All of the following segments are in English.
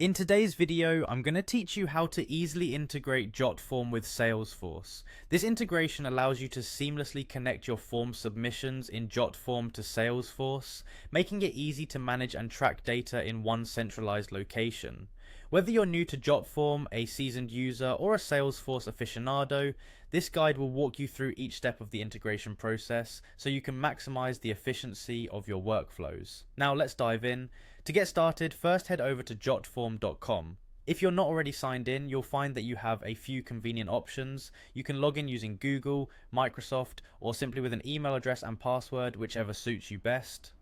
In today's video, I'm going to teach you how to easily integrate Jotform with Salesforce. This integration allows you to seamlessly connect your form submissions in Jotform to Salesforce, making it easy to manage and track data in one centralized location. Whether you're new to Jotform, a seasoned user, or a Salesforce aficionado, this guide will walk you through each step of the integration process so you can maximize the efficiency of your workflows. Now let's dive in. To get started, first head over to jotform.com. If you're not already signed in, you'll find that you have a few convenient options. You can log in using Google, Microsoft, or simply with an email address and password, whichever suits you best.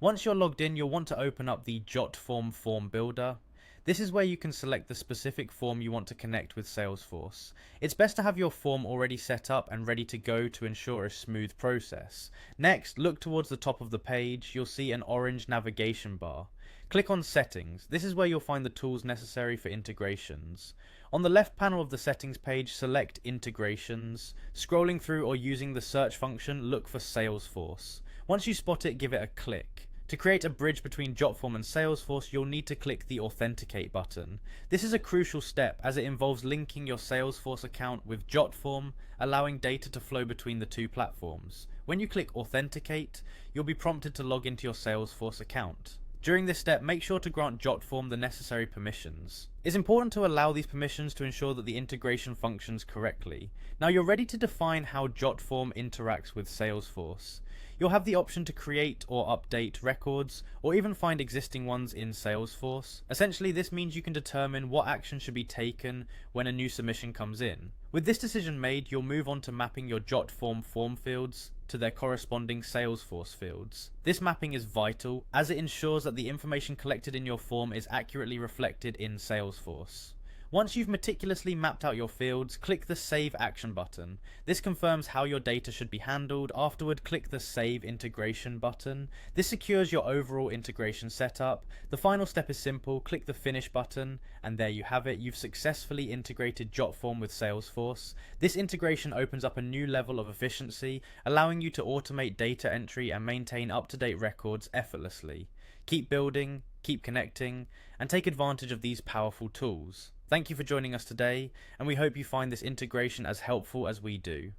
Once you're logged in, you'll want to open up the Jotform form builder. This is where you can select the specific form you want to connect with Salesforce. It's best to have your form already set up and ready to go to ensure a smooth process. Next, look towards the top of the page. You'll see an orange navigation bar. Click on Settings. This is where you'll find the tools necessary for integrations. On the left panel of the settings page, select Integrations. Scrolling through or using the search function, look for Salesforce. Once you spot it, give it a click. To create a bridge between Jotform and Salesforce, you'll need to click the Authenticate button. This is a crucial step as it involves linking your Salesforce account with Jotform, allowing data to flow between the two platforms. When you click Authenticate, you'll be prompted to log into your Salesforce account. During this step, make sure to grant Jotform the necessary permissions. It's important to allow these permissions to ensure that the integration functions correctly. Now you're ready to define how Jotform interacts with Salesforce. You'll have the option to create or update records, or even find existing ones in Salesforce. Essentially, this means you can determine what action should be taken when a new submission comes in. With this decision made, you'll move on to mapping your Jotform form fields to their corresponding Salesforce fields. This mapping is vital as it ensures that the information collected in your form is accurately reflected in Salesforce. Once you've meticulously mapped out your fields, click the Save Action button. This confirms how your data should be handled. Afterward, click the Save Integration button. This secures your overall integration setup. The final step is simple. Click the Finish button, and there you have it. You've successfully integrated Jotform with Salesforce. This integration opens up a new level of efficiency, allowing you to automate data entry and maintain up-to-date records effortlessly. Keep building, keep connecting, and take advantage of these powerful tools. Thank you for joining us today, and we hope you find this integration as helpful as we do.